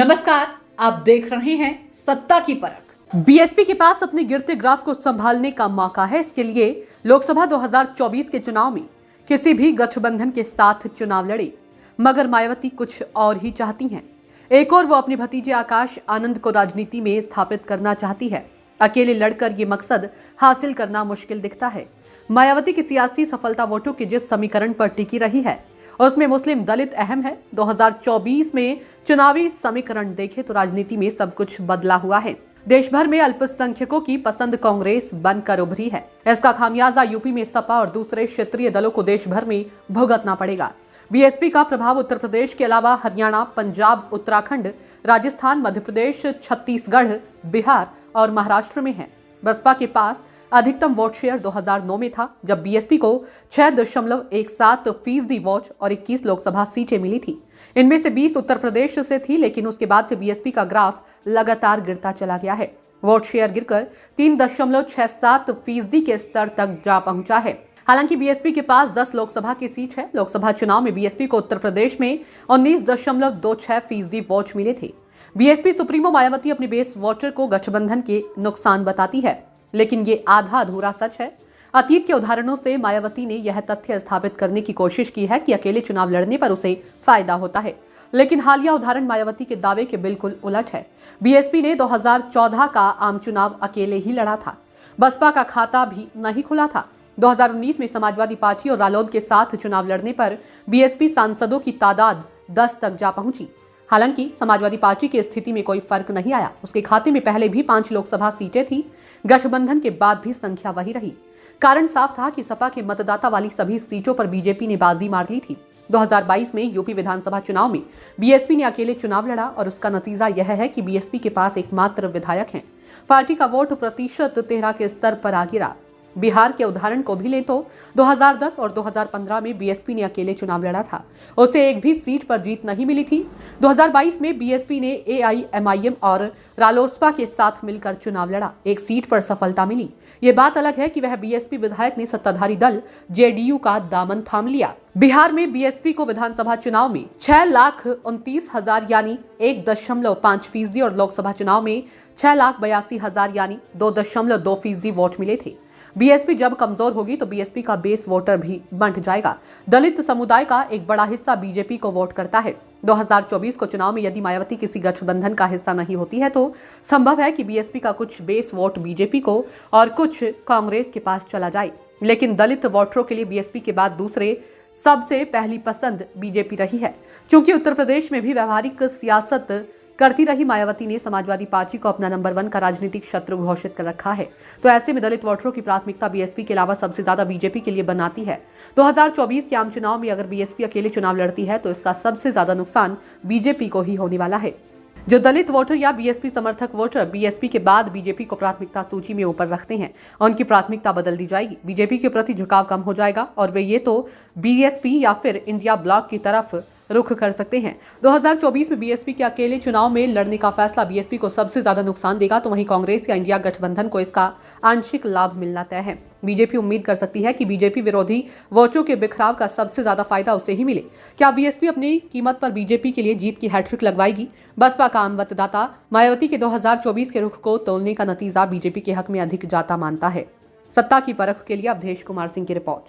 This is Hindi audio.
नमस्कार, आप देख रहे हैं सत्ता की परख। बीएसपी के पास अपने गिरते ग्राफ को संभालने का मौका है। इसके लिए लोकसभा 2024 के चुनाव में किसी भी गठबंधन के साथ चुनाव लड़े, मगर मायावती कुछ और ही चाहती हैं। एक और वो अपने भतीजे आकाश आनंद को राजनीति में स्थापित करना चाहती है। अकेले लड़कर ये मकसद हासिल करना मुश्किल दिखता है। मायावती की सियासी सफलता वोटों के जिस समीकरण पर टिकी रही है उसमें मुस्लिम दलित अहम है। 2024 में चुनावी समीकरण देखें तो राजनीति में सब कुछ बदला हुआ है। देश भर में अल्पसंख्यकों की पसंद कांग्रेस बनकर उभरी है। इसका खामियाजा यूपी में सपा और दूसरे क्षेत्रीय दलों को देश भर में भुगतना पड़ेगा। बीएसपी का प्रभाव उत्तर प्रदेश के अलावा हरियाणा, पंजाब, उत्तराखंड, राजस्थान, मध्य प्रदेश, छत्तीसगढ़, बिहार और महाराष्ट्र में है। बसपा के पास अधिकतम वोट शेयर 2009 में था, जब बीएसपी को 6.17% वोट और 21 लोकसभा सीटें मिली थी। इनमें से 20 उत्तर प्रदेश से थी, लेकिन उसके बाद से बीएसपी का ग्राफ लगातार गिरता चला गया है। वोट शेयर गिरकर 3.67% के स्तर तक जा पहुंचा है। हालांकि बीएसपी के पास 10 लोकसभा की सीट है। लोकसभा चुनाव में बीएसपी को उत्तर प्रदेश में 19.26% वोट मिले थे। बीएसपी सुप्रीमो मायावती अपने बेस वोटर को गठबंधन के नुकसान बताती है, लेकिन ये आधा अधूरा सच है। अतीत के उदाहरणों से मायावती ने यह तथ्य स्थापित करने की कोशिश की है कि अकेले चुनाव लड़ने पर उसे फायदा होता है, लेकिन हालिया उदाहरण मायावती के दावे के बिल्कुल उलट है। बीएसपी ने 2014 का आम चुनाव अकेले ही लड़ा था। बसपा का खाता भी नहीं खुला था। 2019 में समाजवादी पार्टी और रालोद के साथ चुनाव लड़ने पर बीएसपी सांसदों की तादाद 10 तक जा पहुंची। हालांकि समाजवादी पार्टी की स्थिति में कोई फर्क नहीं आया। उसके खाते में पहले भी 5 लोकसभा सीटें थी। गठबंधन के बाद भी संख्या वही रही। कारण साफ था कि सपा के मतदाता वाली सभी सीटों पर बीजेपी ने बाजी मार ली थी। 2022 में यूपी विधानसभा चुनाव में बीएसपी ने अकेले चुनाव लड़ा और उसका नतीजा यह है कि बीएसपी के पास एकमात्र विधायक हैं। पार्टी का वोट प्रतिशत 13 के स्तर पर आ गिरा। बिहार के उदाहरण को भी लें तो 2010 और 2015 में बीएसपी ने अकेले चुनाव लड़ा था। उसे एक भी सीट पर जीत नहीं मिली थी। 2022 में बीएसपी ने एआईएमआईएम और रालोसपा के साथ मिलकर चुनाव लड़ा। एक सीट पर सफलता मिली। ये बात अलग है कि वह बीएसपी विधायक ने सत्ताधारी दल जेडीयू का दामन थाम लिया। बिहार में बीएसपी को विधानसभा चुनाव में 6,29,000 यानी 1.5% और लोकसभा चुनाव में 6,82,000 यानी 2.2% वोट मिले थे। बीएसपी जब कमजोर होगी तो बीएसपी का बेस वोटर भी बंट जाएगा। दलित समुदाय का एक बड़ा हिस्सा बीजेपी को वोट करता है। 2024 को चुनाव में यदि मायावती किसी गठबंधन का हिस्सा नहीं होती है तो संभव है कि बीएसपी का कुछ बेस वोट बीजेपी को और कुछ कांग्रेस के पास चला जाए। लेकिन दलित वोटरों के लिए बीएसपी के बाद दूसरे सबसे पहली पसंद बीजेपी रही है। क्योंकि उत्तर प्रदेश में भी व्यवहारिक सियासत करती रही मायावती ने समाजवादी पार्टी को अपना नंबर 1 का राजनीतिक शत्रु घोषित कर रखा है। तो ऐसे में दलित वोटरों की प्राथमिकता बीएसपी के अलावा सबसे ज्यादा बीजेपी के लिए बनाती है। 2024 के आम चुनाव में अगर बीएसपी अकेले चुनाव लड़ती है तो इसका सबसे ज्यादा नुकसान बीजेपी को ही होने वाला है। जो दलित वोटर या बीएसपी समर्थक वोटर बीएसपी के बाद बीजेपी को प्राथमिकता सूची में ऊपर रखते हैं, उनकी प्राथमिकता बदल दी जाएगी। बीजेपी के प्रति झुकाव कम हो जाएगा और वे ये तो बीएसपी या फिर इंडिया ब्लॉक की तरफ रुख कर सकते हैं। 2024 में बीएसपी के अकेले चुनाव में लड़ने का फैसला बीएसपी को सबसे ज्यादा नुकसान देगा, तो वहीं कांग्रेस या इंडिया गठबंधन को इसका आंशिक लाभ मिलना तय है। बीजेपी उम्मीद कर सकती है कि बीजेपी विरोधी वोटों के बिखराव का सबसे ज्यादा फायदा उसे ही मिले। क्या बीएसपी अपनी कीमत पर बीजेपी के लिए जीत की हैट्रिक लगवाएगी? बसपा का आम मतदाता मायावती के 2024 के रुख को तोलने का नतीजा बीजेपी के हक में अधिक जाता मानता है। सत्ता की परख के लिए अवधेश कुमार सिंह की रिपोर्ट।